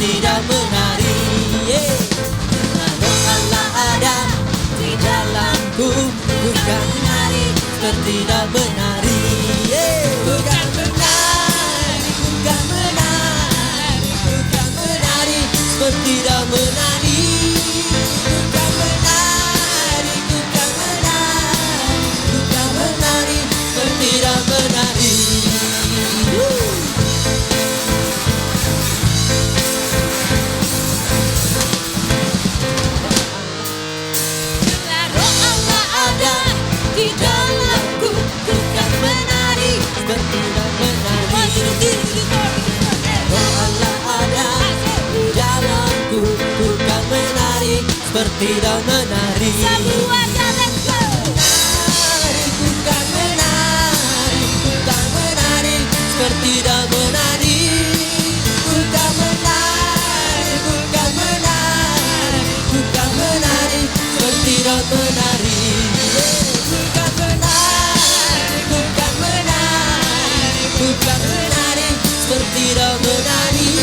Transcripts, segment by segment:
tidak menari. Roh Allah ada di dalamku, bukan menari seperti tidak menari. Bukan menari, bukan menari, bukan menari seperti tidak menari. Bukan menari, bukan menari, bukan menari seperti tidak menari. Roh Allah ada di dalamku, bukan menari seperti tidak menari. Roh Allah ada di dalamku, bukan menari seperti tidak menari. Semuanya let's go. Menari, bukan menari, bukan menari seperti tidak menari. Bukan menari, bukan menari, bukan menari seperti tidak menari. Bukan menari, bukan menari, bukan menari seperti tidak menari.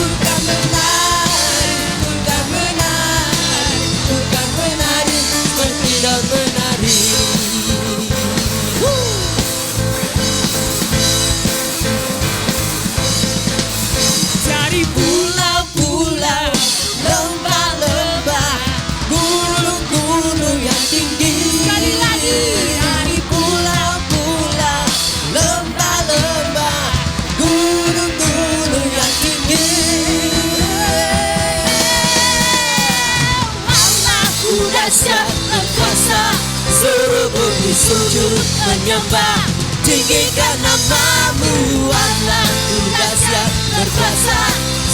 Bukan menari, bukan menari, bukan menari seperti tidak menari. Dari pulau-pulau, lembah-lembah, gunung-gunung yang tinggi. Sekali lagi. Dari pulau-pulau, lembah-lembah, gunung-gunung yang tinggi. Allahku dahsyat berkuasa, seluruh bumi sujud menyembah. Tinggikan namamu, Allahku dahsyat berkuasa,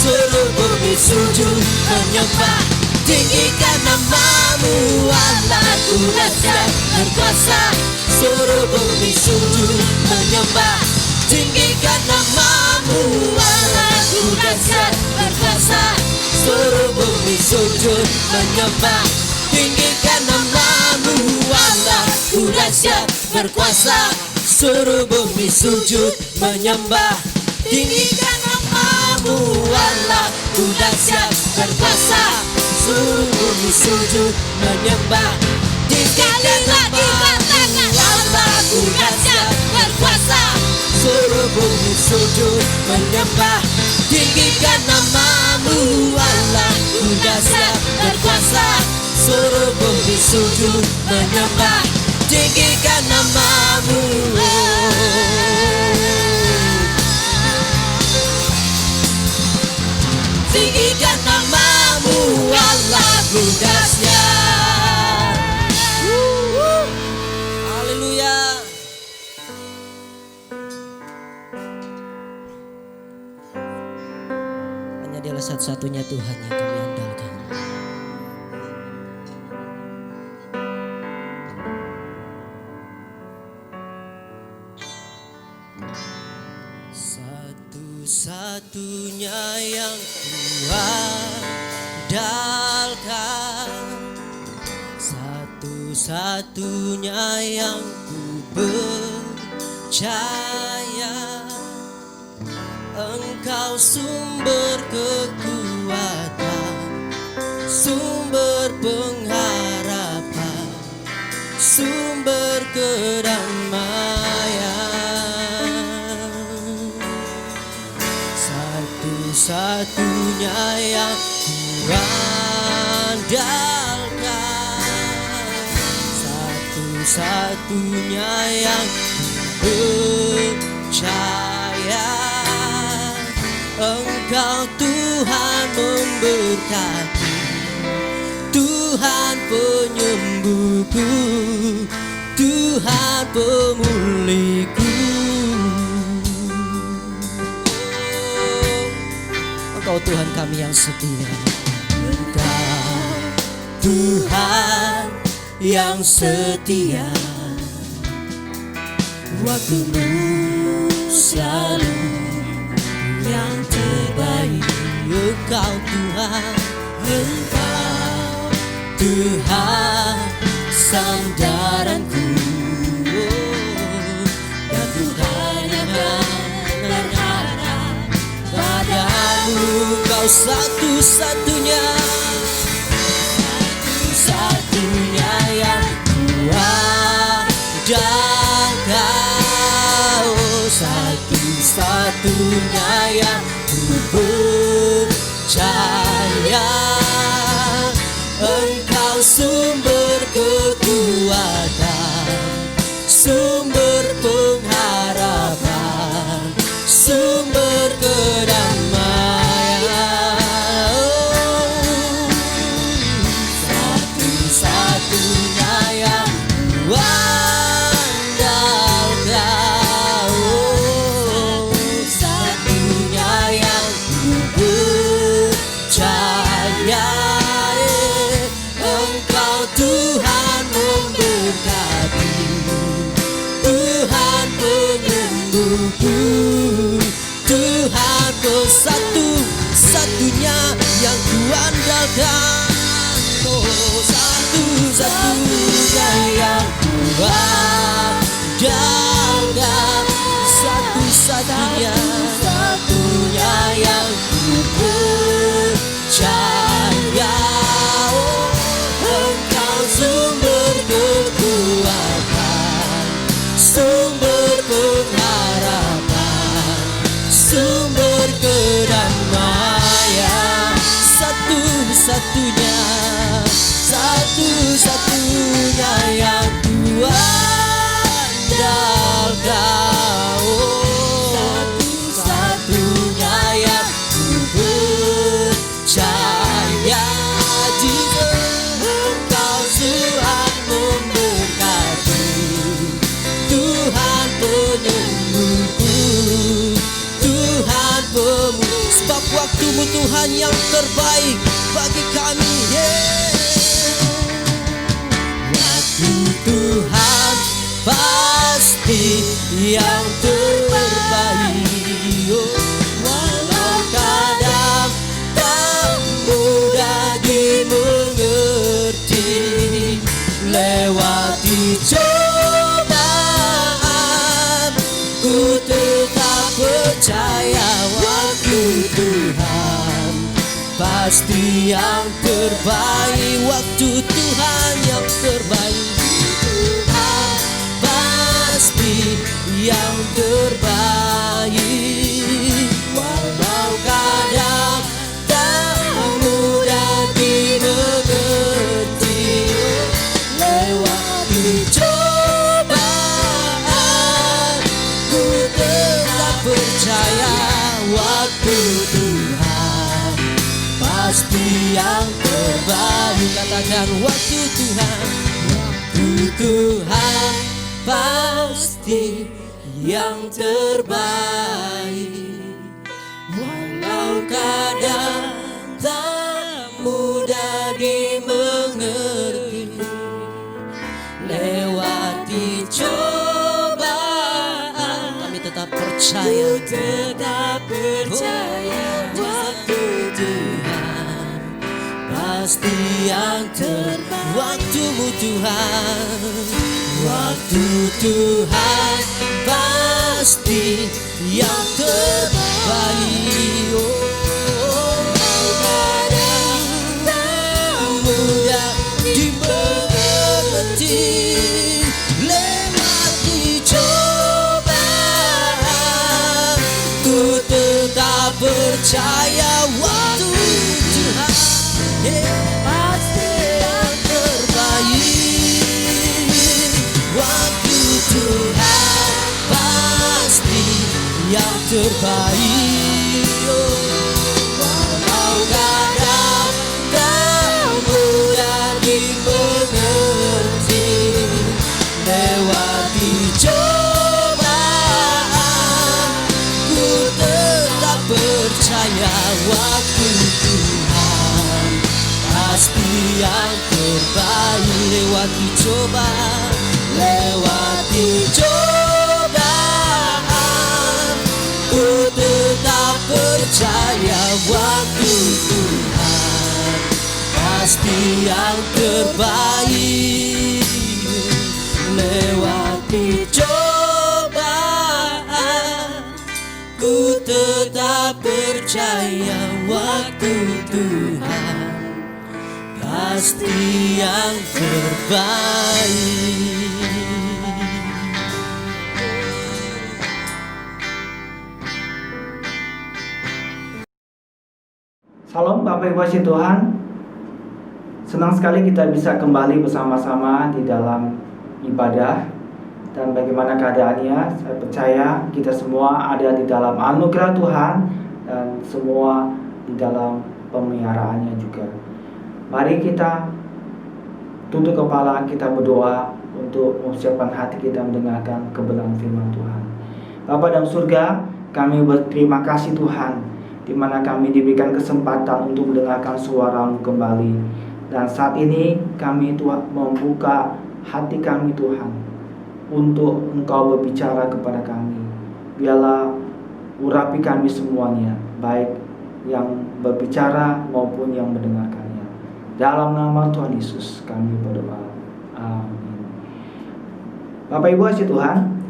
seluruh bumi sujud menyembah. Tinggikan namamu, Allahku dahsyat berkuasa, seluruh bumi sujud menyembah. Tinggikan namamu, Allahku dahsyat berkuasa, seluruh bumi sujud menyembah. Tinggikan namamu, Allahku dahsyat berkuasa, seluruh bumi sujud menyembah. Tinggikan namamu, Allahku dahsyat berkuasa, seluruh bumi sujud menyembah. Tinggikan namamu, Allahku dahsyat berkuasa, seluruh bumi sujud menyembah. Tinggikan namamu, Allahku dahsyat berkuasa, seluruh bumi sujud menyembah. Tinggikan namamu. Tinggikan namamu, Allahku dahsyat. Haleluya. Hanya Dialah satu-satunya Tuhan yang kami andalkan. Satu-satunya yang kuandalkan, satu-satunya yang ku percaya. Engkau sumber kekuatan, sumber pengharapan, sumber kedamaian. Satu-satunya yang kuandalkan, satu-satunya yang percaya. Engkau Tuhan memberkati, Tuhan penyembuhku, Tuhan pemulihku. Engkau Tuhan kami yang setia, Engkau Tuhan yang setia. Waktumu selalu yang terbaik. Engkau Tuhan, Engkau Tuhan sandaranku, dan Tuhan akan berharap padamu. Kau satu-satunya, satu-satunya yang kuandalkan. Oh, satu-satunya yang ku percaya. Engkau sumber kekuatan, sumber pengharapan, sumber kedamaian. Oh, satu-satunya yang kuandalkan. Oh, satunya yang ku percaya. Engkau Tuhan memberkati, Tuhan penyembuhku, Tuhanku satu-satunya yang kuandalkan. Oh, satu-satunya yang kuandalkan, satu-satunya, satunya yang ku percaya. Oh, Engkau sumber kekuatan, sumber pengharapan, sumber kedamaian. Satu-satunya, satu-satunya yang kuandalkan. Oh, satu-satunya yang ku percaya. Engkau Tuhan memberkati, Tuhan penyembuhku, Tuhan pemulihan. Sebab waktumu Tuhan yang terbaik bagi kami. Waktu Tuhan pasti yang terbaik. Oh, walau kadang tak mudah dimengerti, lewati cobaan, ku tetap percaya. Waktu Tuhan pasti yang terbaik, waktu Tuhan yang terbaik. Tuhan pasti yang terbaik, walau kadang tak mudah dimengerti, lewati cobaan, ku tetap percaya. Waktu Tuhan pasti yang terbaik. Katakan waktu Tuhan, waktu Tuhan pasti yang terbaik, walau kadang tak mudah dimengerti, lewati cobaan, kami tetap percaya, tetap percaya. Waktu Tuhan pasti yang terbaik, waktumu Tuhan, waktu Tuhan pasti yang terbaik. Oh, kadang tak mudah dimengerti, lewati cobaan, ku tetap percaya. Waktu Tuhan pasti yang terbaik, waktu Tuhan pasti yang terbaik. Oh, walau kadang tak mudah dimengerti, lewati cobaan, ku tetap percaya. Waktu Tuhan pasti yang terbaik, lewati cobaan, lewati cobaan, ku tetap percaya. Waktu Tuhan pasti yang terbaik, lewati cobaan, ku tetap percaya. percaya waktu Tuhan pasti yang terbaik. Salam Bapak Ibu kasih Tuhan. Senang sekali kita bisa kembali bersama-sama di dalam ibadah. Dan bagaimana keadaannya, saya percaya kita semua ada di dalam anugerah Tuhan dan semua di dalam pemeliharaannya juga. Mari kita tunduk kepala, kita berdoa untuk mempersiapkan hati kita mendengarkan kebenaran firman Tuhan. Bapa dalam surga, kami berterima kasih Tuhan, di mana kami diberikan kesempatan untuk mendengarkan suara-Mu kembali. Dan saat ini kami Tuhan membuka hati kami Tuhan, untuk Engkau berbicara kepada kami. Biarlah urapi kami semuanya, baik yang berbicara maupun yang mendengarkannya. Dalam nama Tuhan Yesus kami berdoa. Amin. Bapak Ibu kasih Tuhan,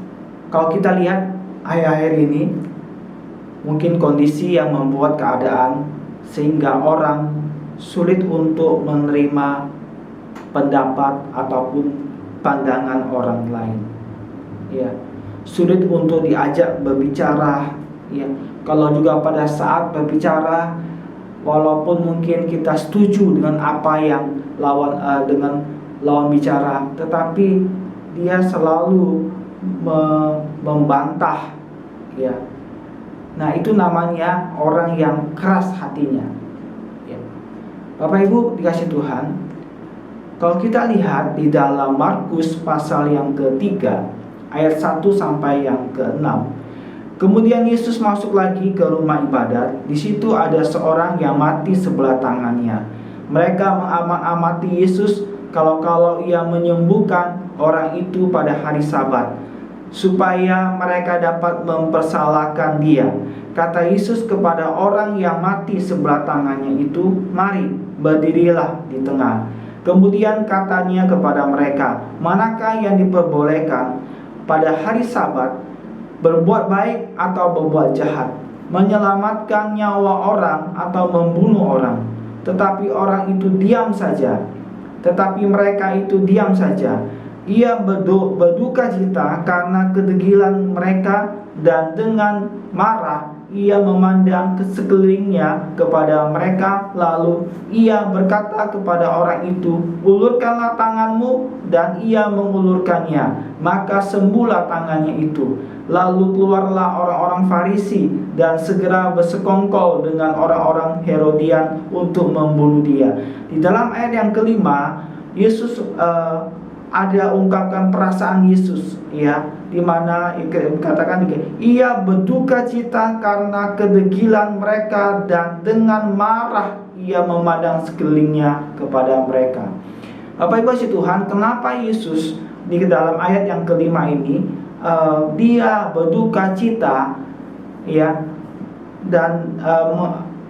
kalau kita lihat akhir-akhir ini, mungkin kondisi yang membuat keadaan sehingga orang sulit untuk menerima pendapat ataupun pandangan orang lain. Ya, sulit untuk diajak berbicara. Ya, kalau juga pada saat berbicara, walaupun mungkin kita setuju dengan apa yang dengan lawan bicara, tetapi dia selalu membantah. Ya. Nah, itu namanya orang yang keras hatinya. Ya. Bapak Ibu dikasih Tuhan, kalau kita lihat di dalam Markus pasal yang ketiga, ayat 1 sampai yang ke-6. Kemudian Yesus masuk lagi ke rumah ibadat. Di situ ada seorang yang mati sebelah tangannya. Mereka mengamati Yesus kalau ia menyembuhkan orang itu pada hari Sabat, supaya mereka dapat mempersalahkan dia. Kata Yesus kepada orang yang mati sebelah tangannya itu, "Mari, berdirilah di tengah." Kemudian katanya kepada mereka, "Manakah yang diperbolehkan pada hari Sabat, berbuat baik atau berbuat jahat, menyelamatkan nyawa orang atau membunuh orang?" Tetapi orang itu diam saja. Tetapi mereka itu diam saja. Ia berduka cita karena kedegilan mereka, dan dengan marah ia memandang ke sekelilingnya kepada mereka. Lalu ia berkata kepada orang itu, "Ulurkanlah tanganmu." Dan ia mengulurkannya, maka sembuhlah tangannya itu. Lalu keluarlah orang-orang Farisi dan segera bersekongkol dengan orang-orang Herodian untuk membunuh dia. Di dalam ayat yang kelima, Yesus ada ungkapkan perasaan Yesus, ya, di mana dikatakan ia berduka cita karena kedegilan mereka, dan dengan marah ia memandang sekelilingnya kepada mereka. Bapak Ibu kasih Tuhan, kenapa Yesus di dalam ayat yang kelima ini dia berduka cita, ya, dan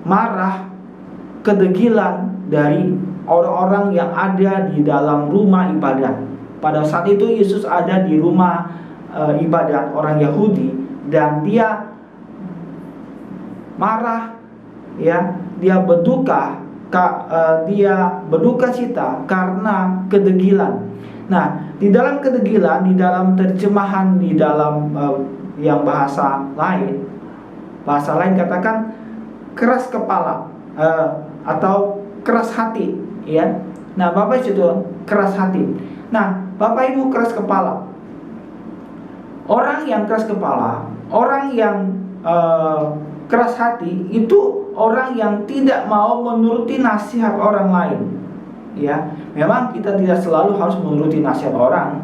marah kedegilan dari orang-orang yang ada di dalam rumah ibadat. Pada saat itu Yesus ada di rumah ibadat orang Yahudi, dan dia marah, ya, dia berduka cita karena kedegilan. Nah, di dalam kedegilan, di dalam terjemahan, di dalam yang bahasa lain katakan keras kepala atau keras hati, ya. Nah, Bapak itu keras hati. Nah, Bapak Ibu keras kepala. Orang yang keras kepala, orang yang keras hati itu orang yang tidak mau menuruti nasihat orang lain. Ya, memang kita tidak selalu harus menuruti nasihat orang,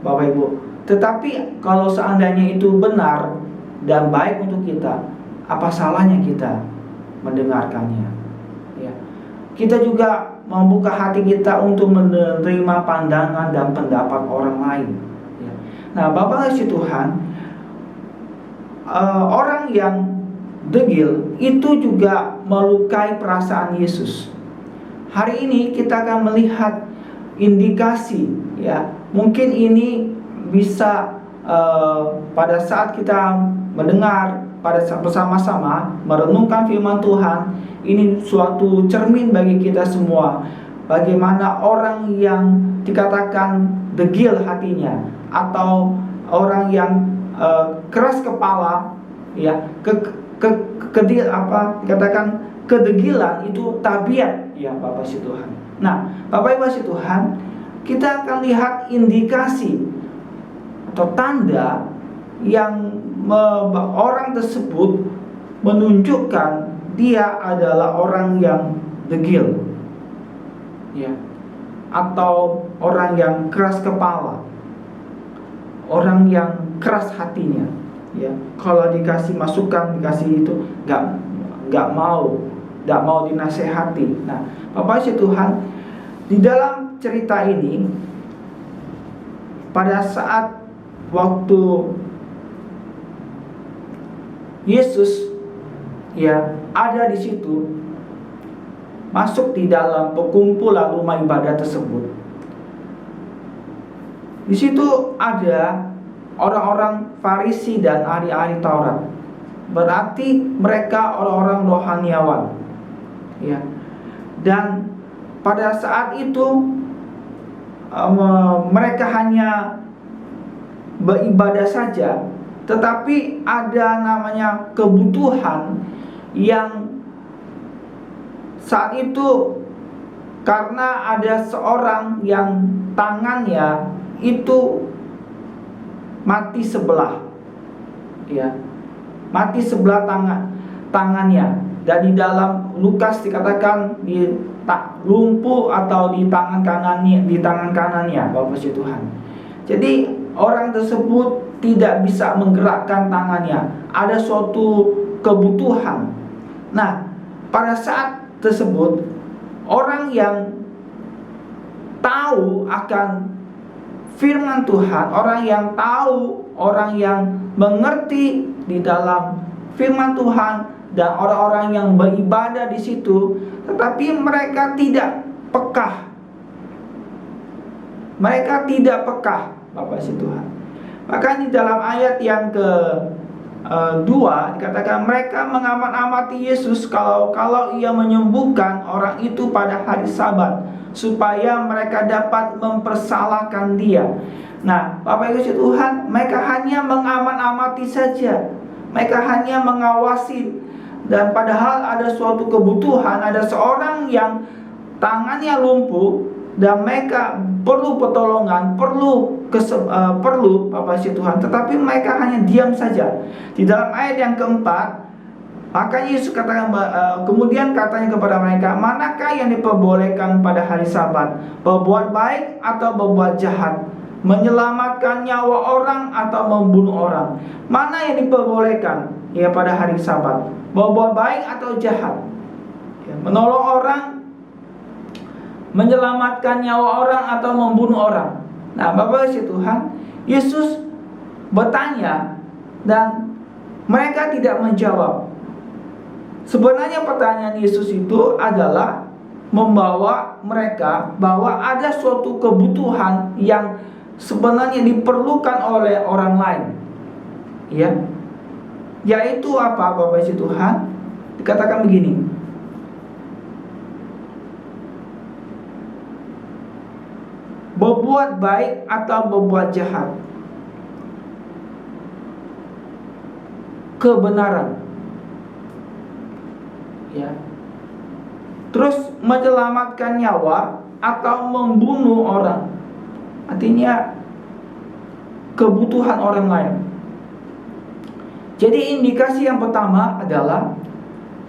Bapak Ibu. Tetapi kalau seandainya itu benar dan baik untuk kita, apa salahnya kita mendengarkannya? Ya. Kita juga membuka hati kita untuk menerima pandangan dan pendapat orang lain. Ya. Nah, Bapak kasih Tuhan, orang yang degil itu juga melukai perasaan Yesus. Hari ini kita akan melihat indikasi, ya, mungkin ini bisa pada saat kita mendengar pada saat bersama-sama merenungkan firman Tuhan, ini suatu cermin bagi kita semua. Bagaimana orang yang dikatakan degil hatinya, atau orang yang keras kepala, ya, dikatakan kedegilan itu tabiat, ya Bapak si Tuhan. Nah, Bapak Ibu si Tuhan, kita akan lihat indikasi atau tanda yang orang tersebut menunjukkan dia adalah orang yang degil, ya, atau orang yang keras kepala, orang yang keras hatinya, ya. Kalau dikasih masukan, dikasih itu nggak mau dinasehati. Nah, Bapak si Tuhan, di dalam cerita ini, pada saat waktu Yesus, ya, ada di situ, masuk di dalam perkumpulan rumah ibadah tersebut. Di situ ada orang-orang Farisi dan ahli-ahli Taurat. Berarti mereka orang-orang rohaniawan, ya. Dan pada saat itu mereka hanya beribadah saja, tetapi ada namanya kebutuhan yang saat itu, karena ada seorang yang tangannya itu mati sebelah, ya, mati sebelah tangannya. Dan di dalam Lukas dikatakan lumpuh atau di tangan kanannya, Bapak Tuhan. Jadi orang tersebut tidak bisa menggerakkan tangannya, ada suatu kebutuhan. Nah, pada saat tersebut, orang yang tahu akan firman Tuhan, orang yang tahu, orang yang mengerti di dalam firman Tuhan, dan orang-orang yang beribadah di situ, tetapi mereka tidak peka. Mereka tidak peka, Bapak si Tuhan. Maka di dalam ayat yang kedua dikatakan mereka mengamat-amati Yesus kalau ia menyembuhkan orang itu pada hari Sabat, supaya mereka dapat mempersalahkan dia. Nah, Bapak Ibu Tuhan, mereka hanya mengamat-amati saja, mereka hanya mengawasi. Dan padahal ada suatu kebutuhan, ada seorang yang tangannya lumpuh dan mereka perlu pertolongan, perlu Bapak si Tuhan, tetapi mereka hanya diam saja. Di dalam ayat yang keempat, maka Yesus katakan, kemudian katanya kepada mereka, manakah yang diperbolehkan pada hari Sabat, berbuat baik atau berbuat jahat, menyelamatkan nyawa orang atau membunuh orang? Mana yang diperbolehkan, ya, pada hari Sabat, berbuat baik atau jahat, ya, menolong orang, menyelamatkan nyawa orang atau membunuh orang? Nah, Bapak si Tuhan, Yesus bertanya dan mereka tidak menjawab. Sebenarnya pertanyaan Yesus itu adalah membawa mereka bahwa ada suatu kebutuhan yang sebenarnya diperlukan oleh orang lain, ya, yaitu apa, Bapak si Tuhan? Dikatakan begini, berbuat baik atau berbuat jahat, kebenaran, ya, terus menyelamatkan nyawa atau membunuh orang, artinya kebutuhan orang lain. Jadi indikasi yang pertama adalah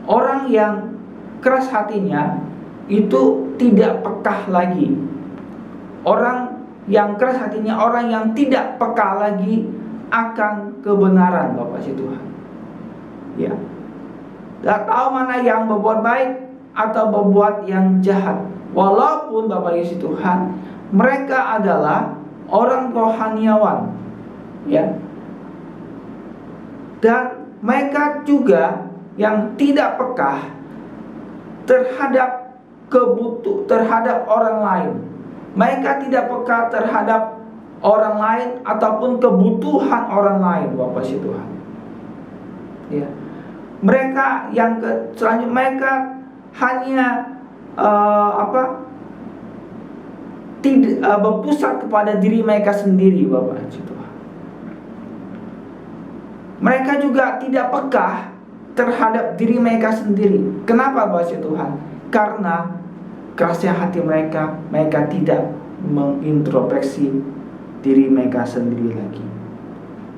orang yang keras hatinya itu tidak peka lagi. Orang yang keras hatinya, orang yang tidak peka lagi akan kebenaran, Bapak si Tuhan, ya. Tidak tahu mana yang berbuat baik atau berbuat yang jahat. Walaupun Bapak si Tuhan, mereka adalah orang rohaniawan, ya. Dan mereka juga yang tidak peka terhadap terhadap orang lain. Mereka tidak peka terhadap orang lain ataupun kebutuhan orang lain, Bapak si Tuhan. Ya. Mereka yang selanjutnya mereka hanya tidak berpusat kepada diri mereka sendiri, Bapak Ibu Tuhan. Mereka juga tidak peka terhadap diri mereka sendiri. Kenapa, Bapak Ibu Tuhan? Karena kerasnya hati mereka, mereka tidak mengintrospeksi diri mereka sendiri lagi.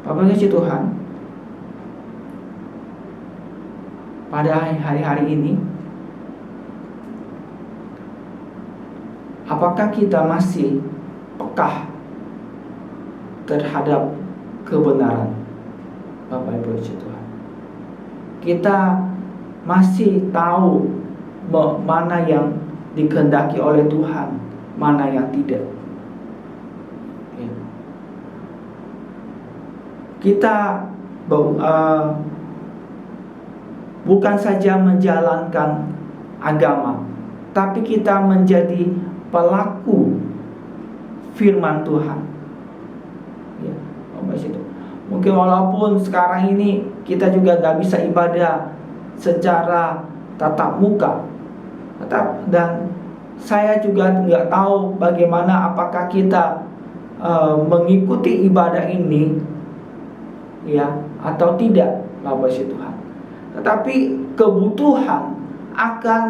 Bapak Ibu Tuhan, pada hari-hari ini, apakah kita masih peka terhadap kebenaran, Bapak Ibu Tuhan? Kita masih tahu mana yang dikehendaki oleh Tuhan, mana yang tidak. Kita bukan saja menjalankan agama, tapi kita menjadi pelaku firman Tuhan. Ya, mungkin walaupun sekarang ini kita juga gak bisa ibadah secara tatap muka, dan saya juga nggak tahu bagaimana apakah kita mengikuti ibadah ini, ya, atau tidak, Bapak Tuhan. Tetapi kebutuhan akan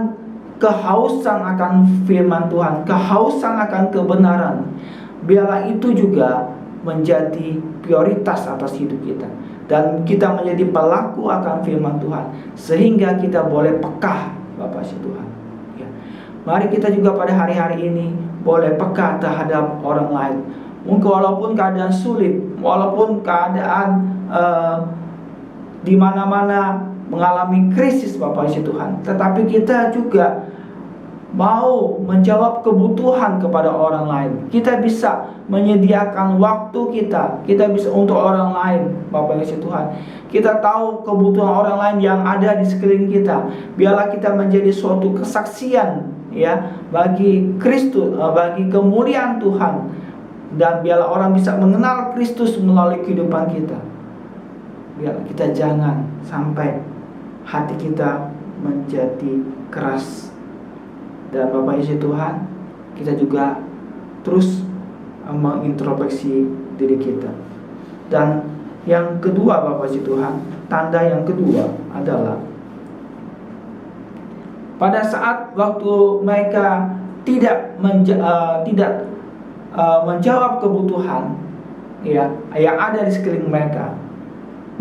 kehausan akan firman Tuhan, kehausan akan kebenaran, biarlah itu juga menjadi prioritas atas hidup kita, dan kita menjadi pelaku akan firman Tuhan, sehingga kita boleh peka, Bapak Tuhan. Ya. Mari kita juga pada hari-hari ini boleh peka terhadap orang lain. Mungkin walaupun keadaan sulit, walaupun keadaan di mana-mana mengalami krisis, Bapak Tuhan, tetapi kita juga mau menjawab kebutuhan kepada orang lain. Kita bisa menyediakan waktu kita bisa untuk orang lain, Bapak Tuhan. Kita tahu kebutuhan orang lain yang ada di sekeliling kita. Biarlah kita menjadi suatu kesaksian, ya, bagi Kristus, bagi kemuliaan Tuhan, dan biarlah orang bisa mengenal Kristus melalui kehidupan kita. Biarlah kita jangan sampai hati kita menjadi keras. Dan Bapak Yesus Tuhan, kita juga terus mengintrospeksi diri kita. Dan yang kedua, Bapak Yesus Tuhan, tanda yang kedua adalah pada saat waktu mereka tidak menjawab kebutuhan, ya, yang ada di sekeliling mereka.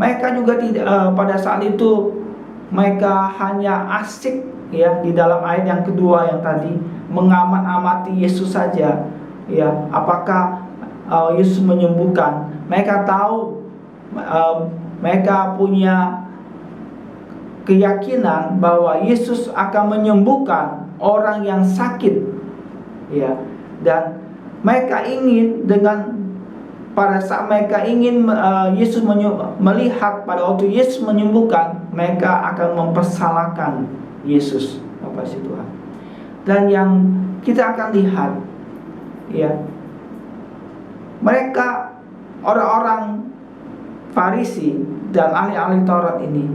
Mereka juga tidak, pada saat itu mereka hanya asik, ya, di dalam ayat yang kedua yang tadi, mengamat-amati Yesus saja, ya, apakah Yesus menyembuhkan. Mereka tahu, mereka punya keyakinan bahwa Yesus akan menyembuhkan orang yang sakit, ya, dan mereka ingin pada saat mereka ingin Yesus melihat pada waktu Yesus menyembuhkan, mereka akan mempersalahkan Yesus, Bapak Tuhan. Dan yang kita akan lihat, ya, mereka orang-orang Farisi dan ahli-ahli Taurat ini,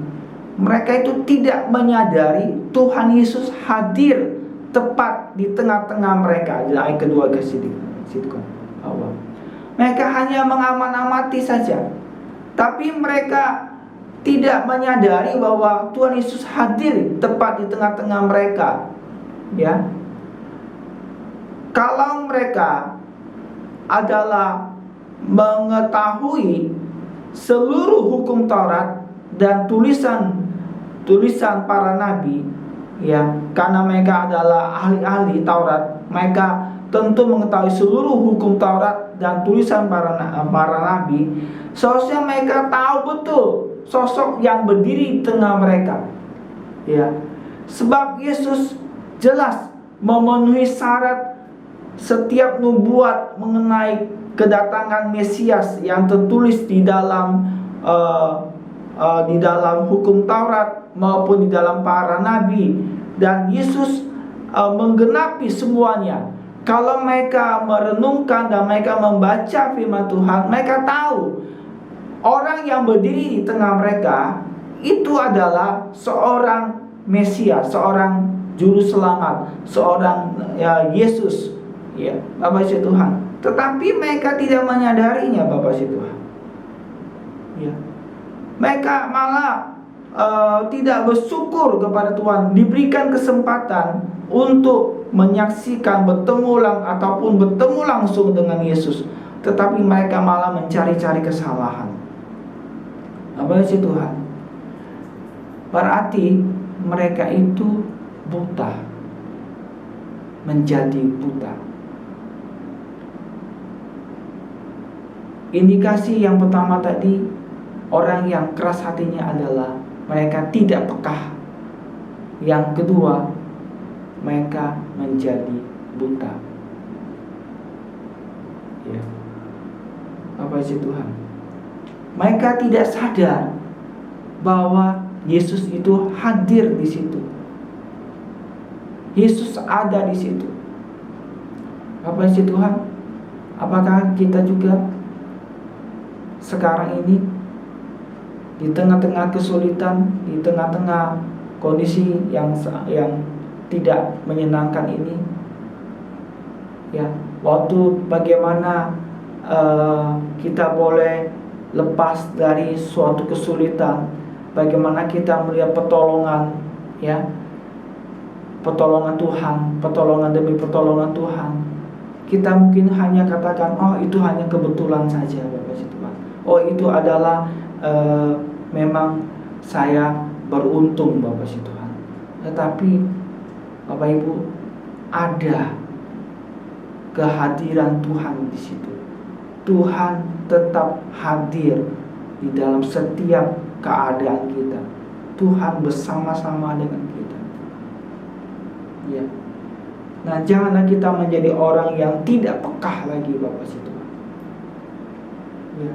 mereka itu tidak menyadari Tuhan Yesus hadir tepat di tengah-tengah mereka. Di ayat kedua ke situ. Mereka hanya mengaman-amati saja, tapi mereka tidak menyadari bahwa Tuhan Yesus hadir tepat di tengah-tengah mereka, ya. Kalau mereka adalah mengetahui seluruh hukum Taurat dan tulisan para nabi, ya, karena mereka adalah ahli-ahli Taurat, mereka tentu mengetahui seluruh hukum Taurat dan tulisan para nabi. Seharusnya mereka tahu betul sosok yang berdiri di tengah mereka, ya, sebab Yesus jelas memenuhi syarat setiap nubuat mengenai kedatangan Mesias yang tertulis di dalam hukum Taurat maupun di dalam para nabi, dan Yesus menggenapi semuanya. Kalau mereka merenungkan dan mereka membaca firman Tuhan, mereka tahu orang yang berdiri di tengah mereka itu adalah seorang Mesias, seorang juru selamat, seorang Yesus, ya, Bapak si Tuhan. Tetapi mereka tidak menyadarinya, Bapak si Tuhan. Ya. Mereka malah tidak bersyukur kepada Tuhan, diberikan kesempatan untuk menyaksikan, ataupun bertemu langsung dengan Yesus, tetapi mereka malah mencari-cari kesalahan. Apa sih Tuhan? Berarti mereka itu buta, menjadi buta. Indikasi yang pertama tadi, orang yang keras hatinya adalah mereka tidak peka. Yang kedua, mereka menjadi buta. Ya. Apa sih Tuhan? Mereka tidak sadar bahwa Yesus itu hadir di situ. Yesus ada di situ. Apa sih Tuhan? Apakah kita juga sekarang ini di tengah-tengah kesulitan, di tengah-tengah kondisi yang tidak menyenangkan ini, ya, waktu bagaimana kita boleh lepas dari suatu kesulitan, bagaimana kita melihat pertolongan, ya, pertolongan Tuhan, pertolongan demi pertolongan Tuhan. Kita mungkin hanya katakan, oh itu hanya kebetulan saja, Bapak Tuhan. Oh itu adalah memang saya beruntung, Bapak Tuhan. Tetapi Bapak Ibu, ada kehadiran Tuhan di situ. Tuhan tetap hadir di dalam setiap keadaan kita. Tuhan bersama-sama dengan kita. Ya. Nah, janganlah kita menjadi orang yang tidak peka lagi, Bapak Tuhan. Ya.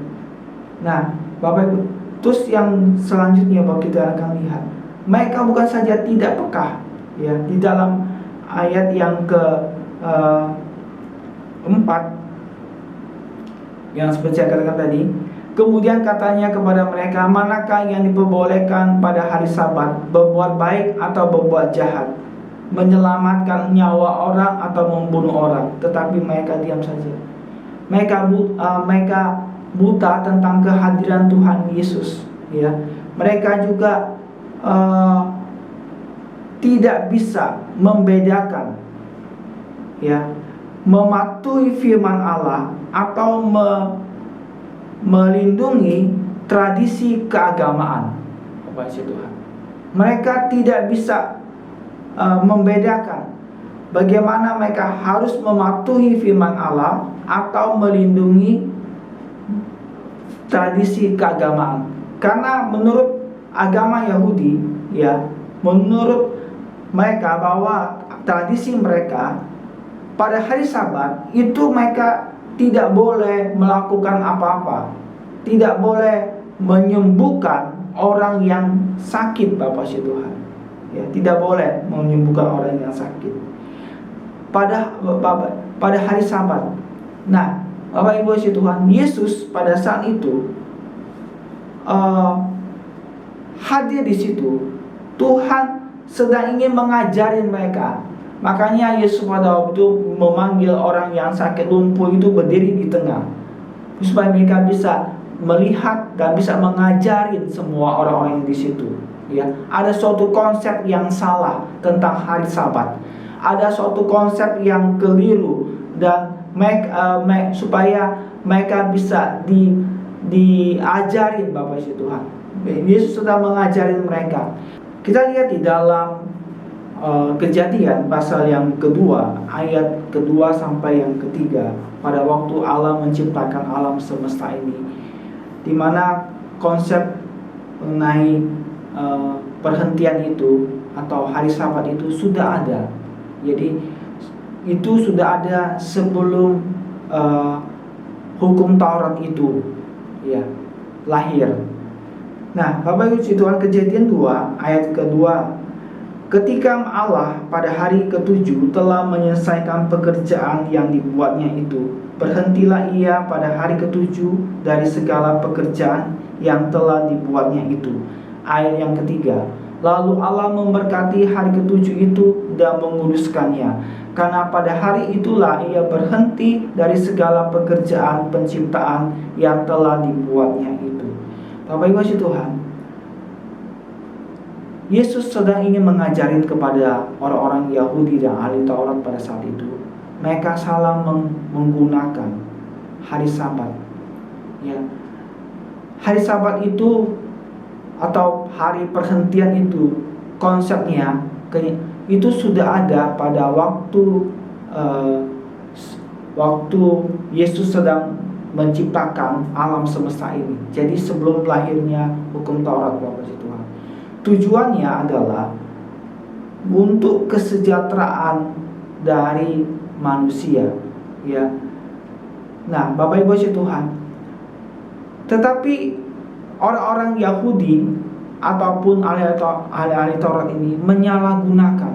Nah, Bapak Ibu, terus yang selanjutnya bahwa kita akan lihat, mereka bukan saja tidak peka, ya, di dalam ayat yang ke-4 yang seperti saya katakan tadi, kemudian katanya kepada mereka, manakah yang diperbolehkan pada hari Sabat, berbuat baik atau berbuat jahat, menyelamatkan nyawa orang atau membunuh orang? Tetapi mereka diam saja. Mereka buta tentang kehadiran Tuhan Yesus, ya. Mereka juga tidak bisa membedakan, ya, mematuhi firman Allah atau melindungi tradisi keagamaan. Bapak Tuhan, mereka tidak bisa membedakan bagaimana mereka harus mematuhi firman Allah atau melindungi tradisi keagamaan. Karena menurut agama Yahudi, ya, menurut mereka bahwa tradisi mereka pada hari Sabat itu mereka tidak boleh melakukan apa-apa, tidak boleh menyembuhkan orang yang sakit, Bapak Tuhan. Ya, tidak boleh menyembuhkan orang yang sakit pada hari Sabat. Nah, Bapak Ibu Tuhan, Yesus pada saat itu hadir di situ. Tuhan sedang ingin mengajarin mereka. Makanya Yesus pada waktu memanggil orang yang sakit lumpuh itu berdiri di tengah, supaya mereka bisa melihat dan bisa mengajarin semua orang-orang yang di situ. Ya, ada suatu konsep yang salah tentang hari Sabat. Ada suatu konsep yang keliru dan supaya mereka bisa diajarin, Bapak Tuhan. Yesus sudah mengajarin mereka. Kita lihat di dalam Kejadian pasal yang kedua, ayat kedua sampai yang ketiga, pada waktu Allah menciptakan alam semesta ini, di mana konsep mengenai perhentian itu atau hari Sabat itu sudah ada. Jadi itu sudah ada sebelum hukum Taurat itu, ya, lahir. Nah, Bapak Ibu Tuhan, Kejadian 2 ayat kedua, ketika Allah pada hari ke-7 telah menyelesaikan pekerjaan yang dibuatnya itu, berhentilah ia pada hari ke-7 dari segala pekerjaan yang telah dibuatnya itu. ayat yang ketiga. Lalu Allah memberkati hari ketujuh itu dan menguduskannya, karena pada hari itulah ia berhenti dari segala pekerjaan penciptaan yang telah dibuatnya itu. Bapak Ibu kasih Tuhan, Yesus sedang ingin mengajarin kepada orang-orang Yahudi dan ahli Taurat pada saat itu. Mereka salah menggunakan hari Sabat. Ya, hari Sabat itu atau hari perhentian itu konsepnya itu sudah ada pada waktu Yesus sedang menciptakan alam semesta ini. Jadi sebelum lahirnya hukum Taurat, Bapak Tuhan. Tujuannya adalah untuk kesejahteraan dari manusia, ya. Nah, Bapak Ibu Tuhan, tetapi orang-orang Yahudi ataupun ahli-ahli Taurat ini menyalahgunakan,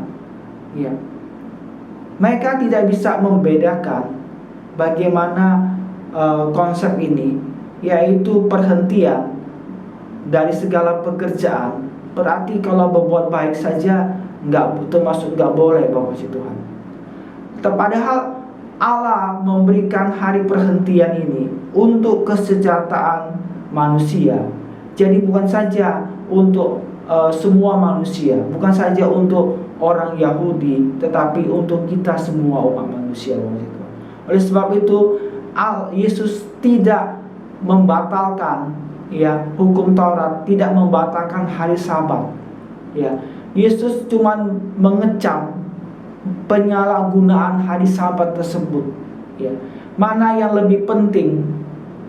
ya. Mereka tidak bisa membedakan bagaimana konsep ini, yaitu perhentian dari segala pekerjaan. Berarti kalau berbuat baik saja nggak boleh, Bapak Tuhan. Padahal Allah memberikan hari perhentian ini untuk kesejahteraan manusia. Jadi bukan saja untuk semua manusia, bukan saja untuk orang Yahudi, tetapi untuk kita semua umat manusia. Oleh sebab itu Yesus tidak membatalkan, ya, hukum Taurat, tidak membatalkan hari Sabat. Ya, Yesus cuma mengecam penyalahgunaan hari Sabat tersebut. Ya, mana yang lebih penting,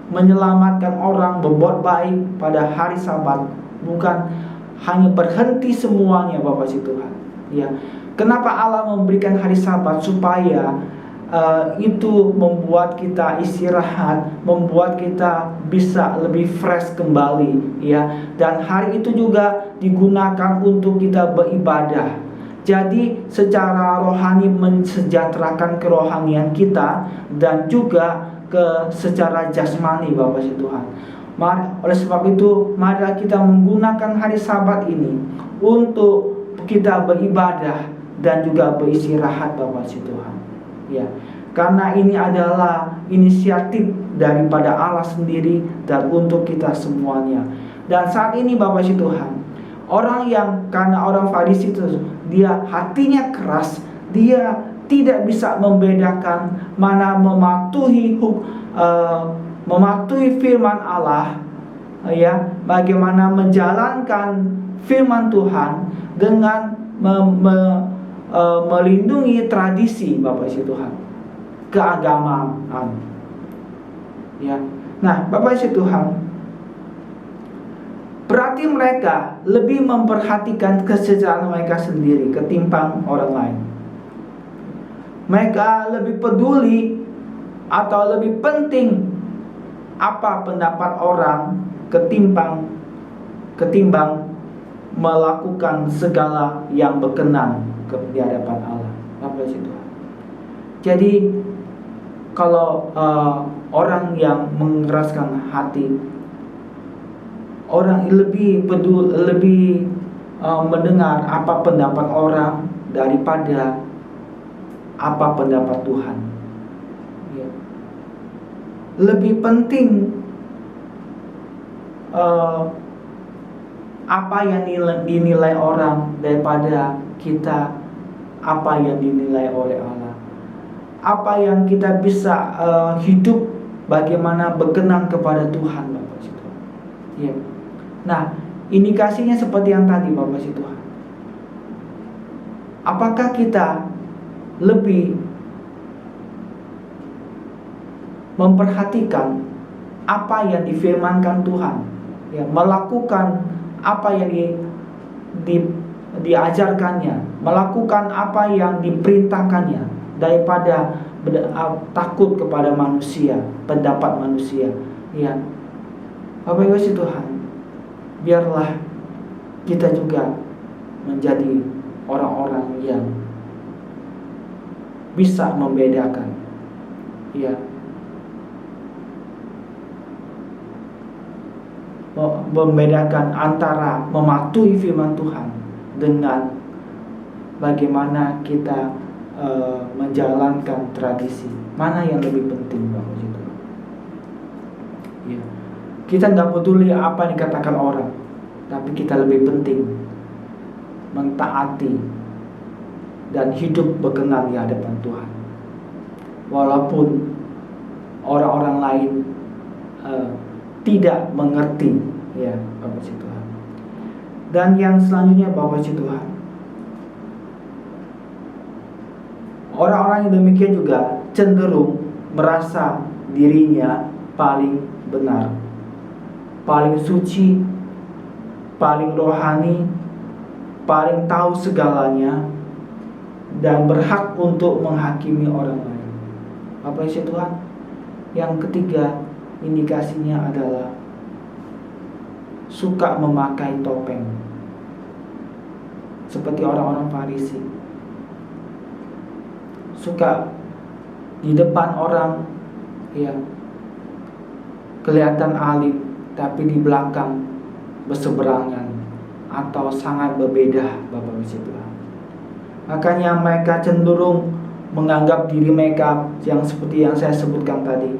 menyelamatkan orang, berbuat baik pada hari Sabat, bukan hanya berhenti semuanya, Bapak Tuhan. Ya, kenapa Allah memberikan hari Sabat? Supaya itu membuat kita istirahat, membuat kita bisa lebih fresh kembali, ya. Dan hari itu juga digunakan untuk kita beribadah. Jadi secara rohani mensejahterakan kerohanian kita dan juga secara jasmani, Bapak Tuhan. Oleh sebab itu, mari kita menggunakan hari Sabat ini untuk kita beribadah dan juga beristirahat, Bapak Tuhan. Ya, karena ini adalah inisiatif daripada Allah sendiri dan untuk kita semuanya. Dan saat ini, Bapak Tuhan, karena orang Farisi itu dia hatinya keras, dia tidak bisa membedakan mana mematuhi firman Allah, ya, bagaimana menjalankan firman Tuhan dengan melindungi tradisi, Bapak Tuhan, keagamaan, ya. Nah, Bapak Tuhan, berarti mereka lebih memperhatikan kesejahteraan mereka sendiri ketimbang orang lain. Mereka lebih peduli atau lebih penting apa pendapat orang ketimbang melakukan segala yang berkenan di hadapan Allah. Bapak Tuhan. Jadi kalau orang yang mengeraskan hati, orang lebih peduli, mendengar apa pendapat orang daripada apa pendapat Tuhan. Ya. Lebih penting apa yang dinilai orang daripada kita apa yang dinilai oleh Allah. Apa yang kita bisa hidup bagaimana berkenan kepada Tuhan, Bapak Tuhan. Ya. Nah, indikasinya seperti yang tadi, Bapak Tuhan. Apakah kita lebih memperhatikan apa yang difirmankan Tuhan, ya, melakukan apa yang diajarkannya, melakukan apa yang diperintahkannya, daripada takut kepada manusia, pendapat manusia, ya. Bapak Ibu Tuhan, biarlah kita juga menjadi orang-orang yang bisa membedakan, ya. membedakan antara mematuhi firman Tuhan dengan bagaimana kita menjalankan tradisi. Mana yang lebih penting, Bapak Ibu? Ya. Kita nggak peduli apa yang dikatakan orang, tapi kita lebih penting mentaati dan hidup berkenan di hadapan Tuhan. Walaupun orang-orang lain tidak mengerti, ya Bapak Tuhan. Dan yang selanjutnya, Bapak Tuhan, orang-orang yang demikian juga cenderung merasa dirinya paling benar, paling suci, paling rohani, paling tahu segalanya, dan berhak untuk menghakimi orang lain. Apa isi Tuhan? Yang ketiga, indikasinya adalah suka memakai topeng, seperti orang-orang Farisi. Suka di depan orang, ya, kelihatan alim, tapi di belakang berseberangan atau sangat berbeda, Bapak Ibu Tuhan. Makanya mereka cenderung menganggap diri mereka yang seperti yang saya sebutkan tadi,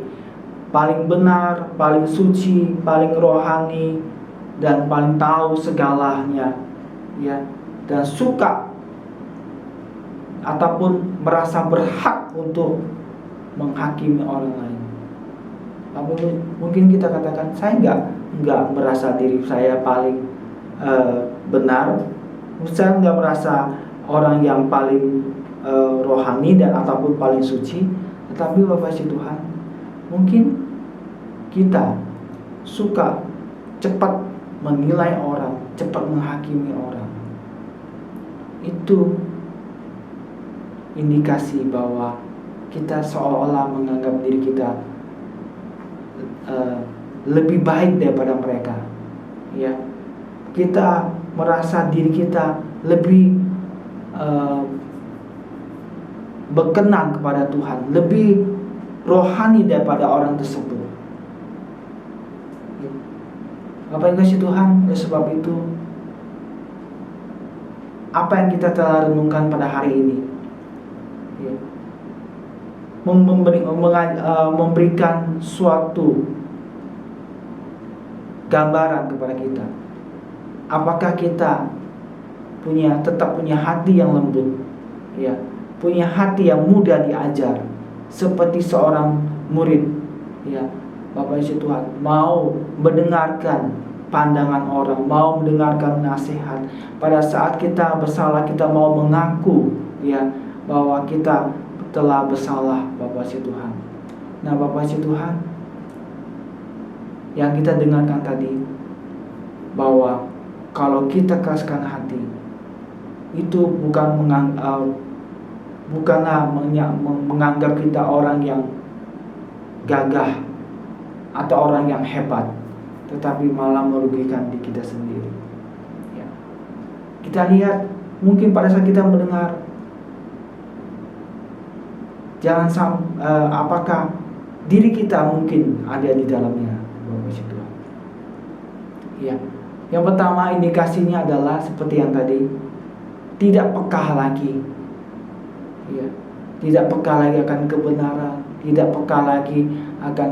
paling benar, paling suci, paling rohani, dan paling tahu segalanya, ya, dan suka ataupun merasa berhak untuk menghakimi orang lain. Tapi mungkin kita katakan, saya nggak merasa diri saya paling benar, saya nggak merasa orang yang paling rohani dan ataupun paling suci. Tetapi Bapak Tuhan, mungkin kita suka cepat menilai orang, cepat menghakimi orang. Itu indikasi bahwa kita seolah-olah menganggap diri kita lebih baik daripada mereka, ya. Kita merasa diri kita lebih berkenan kepada Tuhan, lebih rohani daripada orang tersebut. Apa yang kasih Tuhan? Oleh sebab itu, apa yang kita telah renungkan pada hari ini, ya, memberikan suatu gambaran kepada kita. Apakah kita tetap punya hati yang lembut, ya, punya hati yang mudah diajar, seperti seorang murid, ya, Bapak Yesus Tuhan, mau mendengarkan pandangan orang, mau mendengarkan nasihat. Pada saat kita bersalah, kita mau mengaku, ya, bahwa kita telah bersalah, Bapak Yesus Tuhan. Nah, Bapak Yesus Tuhan, yang kita dengarkan tadi, bahwa kalau kita keraskan hati, itu bukanlah menganggap kita orang yang gagah atau orang yang hebat, tetapi malah merugikan diri kita sendiri, ya. Kita lihat, mungkin pada saat kita mendengar, apakah diri kita mungkin ada di dalamnya, Bapak Ibu. Ya. Yang pertama, indikasinya adalah seperti yang tadi, tidak peka lagi, ya, tidak peka lagi akan kebenaran, tidak peka lagi akan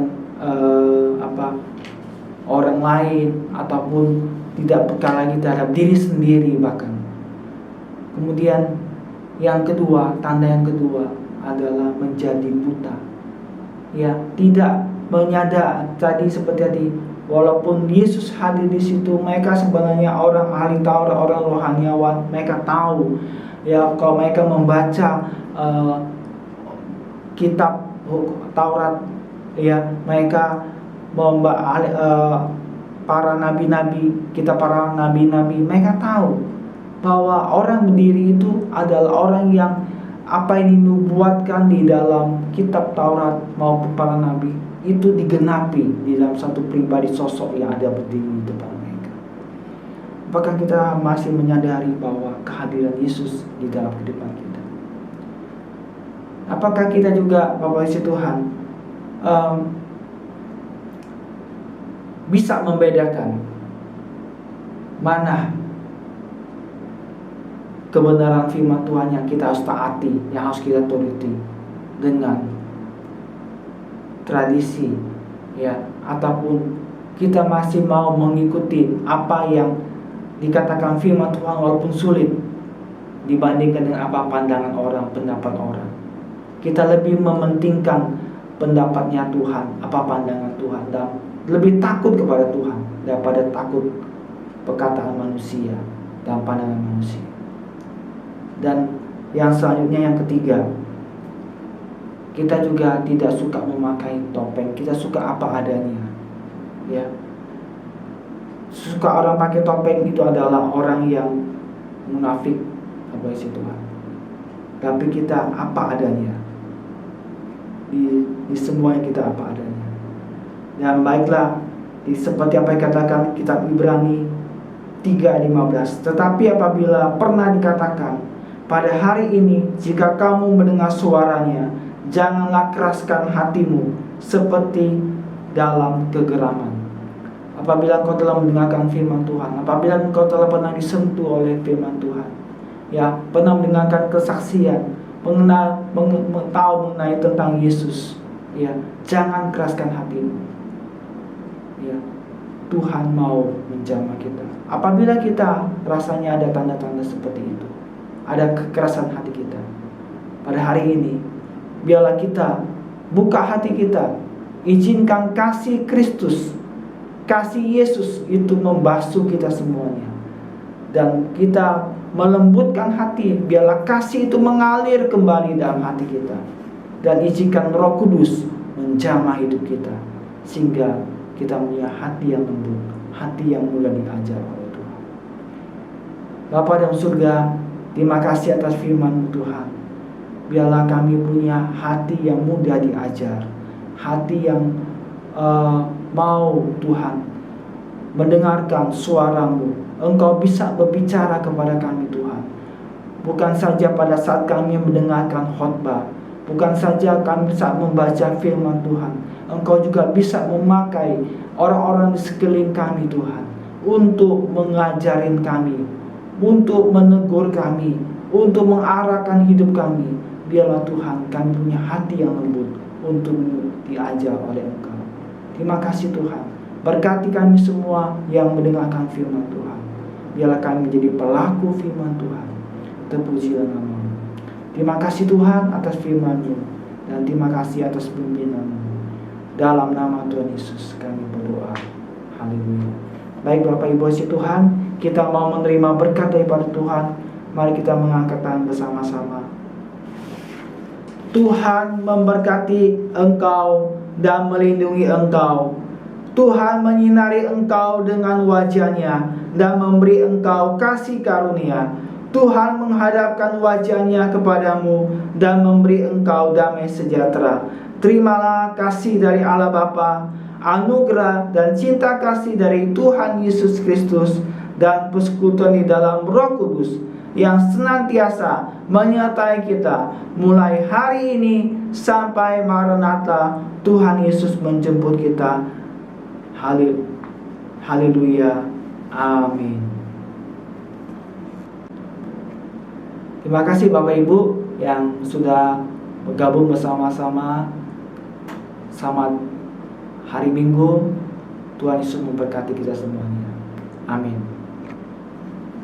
orang lain, ataupun tidak peka lagi terhadap diri sendiri bahkan. Kemudian yang kedua, tanda yang kedua adalah menjadi buta, ya, tidak menyadar tadi seperti tadi. Walaupun Yesus hadir di situ, mereka sebenarnya orang ahli Taurat, orang rohaniawan, mereka tahu, ya, kalau mereka membaca kitab Taurat, ya, mereka para nabi-nabi, kita para nabi-nabi, mereka tahu bahwa orang berdiri itu adalah orang yang apa yang dinubuatkan di dalam kitab Taurat maupun para nabi itu digenapi di dalam satu pribadi sosok yang ada berdiri di depan mereka. Apakah kita masih menyadari bahwa kehadiran Yesus di dalam kehidupan kita? Apakah kita juga, Bapak Yesus Tuhan, bisa membedakan mana kebenaran firman Tuhan yang kita harus taati, yang harus kita turuti, dengan tradisi ya, ataupun kita masih mau mengikuti apa yang dikatakan firman Tuhan walaupun sulit dibandingkan dengan apa pandangan orang, pendapat orang. Kita lebih mementingkan pendapatnya Tuhan, apa pandangan Tuhan, dan lebih takut kepada Tuhan daripada takut perkataan manusia dan pandangan manusia. Dan yang selanjutnya, yang ketiga, kita juga tidak suka memakai topeng. Kita suka apa adanya, ya. Suka orang pakai topeng itu adalah orang yang munafik, apa isi Tuhan. Tapi kita apa adanya, di semua yang kita apa adanya. Dan baiklah, seperti apa yang dikatakan kitab Ibrani 3:15. Tetapi apabila pernah dikatakan, pada hari ini jika kamu mendengar suaranya, janganlah keraskan hatimu seperti dalam kegeraman. Apabila engkau telah mendengarkan firman Tuhan, apabila engkau telah pernah disentuh oleh firman Tuhan, ya, pernah mendengarkan kesaksian, tahu mengenai tentang Yesus, ya, jangan keraskan hatimu. Ya, Tuhan mau menjamah kita. Apabila kita rasanya ada tanda-tanda seperti itu, ada kekerasan hati kita, pada hari ini biarlah kita buka hati kita, izinkan kasih Kristus, kasih Yesus itu membasuh kita semuanya, dan kita melembutkan hati. Biarlah kasih itu mengalir kembali dalam hati kita, dan izinkan Roh Kudus menjamah hidup kita, sehingga kita punya hati yang lembut, hati yang mudah diajar oleh Tuhan. Bapa dalam surga, terima kasih atas firman Tuhan. Biarlah kami punya hati yang mudah diajar, hati yang mau Tuhan mendengarkan suara-Mu. Engkau bisa berbicara kepada kami Tuhan, bukan saja pada saat kami mendengarkan khotbah, bukan saja kami saat membaca firman Tuhan. Engkau juga bisa memakai orang-orang di sekeliling kami Tuhan, untuk mengajarin kami, untuk menegur kami, untuk mengarahkan hidup kami. Biarlah Tuhan kami punya hati yang lembut untuk diajar oleh Engkau. Terima kasih Tuhan. Berkati kami semua yang mendengarkan firman Tuhan. Biarlah kami menjadi pelaku firman Tuhan. Terpujilah nama-Mu. Terima kasih Tuhan atas firman-Mu, dan terima kasih atas pimpinan-Mu. Dalam nama Tuhan Yesus kami berdoa. Haleluya. Baik Bapak Ibu si Tuhan, kita mau menerima berkat daripada Tuhan. Mari kita mengangkat tangan bersama-sama. Tuhan memberkati engkau dan melindungi engkau. Tuhan menyinari engkau dengan wajah-Nya dan memberi engkau kasih karunia. Tuhan menghadapkan wajah-Nya kepadamu dan memberi engkau damai sejahtera. Terimalah kasih dari Allah Bapa, anugerah dan cinta kasih dari Tuhan Yesus Kristus, dan persekutuan di dalam Roh Kudus yang senantiasa menyertai kita mulai hari ini sampai Maranatha Tuhan Yesus menjemput kita. Haleluya. Amin. Terima kasih Bapak Ibu yang sudah bergabung bersama-sama. Selamat hari Minggu. Tuhan Yesus memberkati kita semuanya. Amin.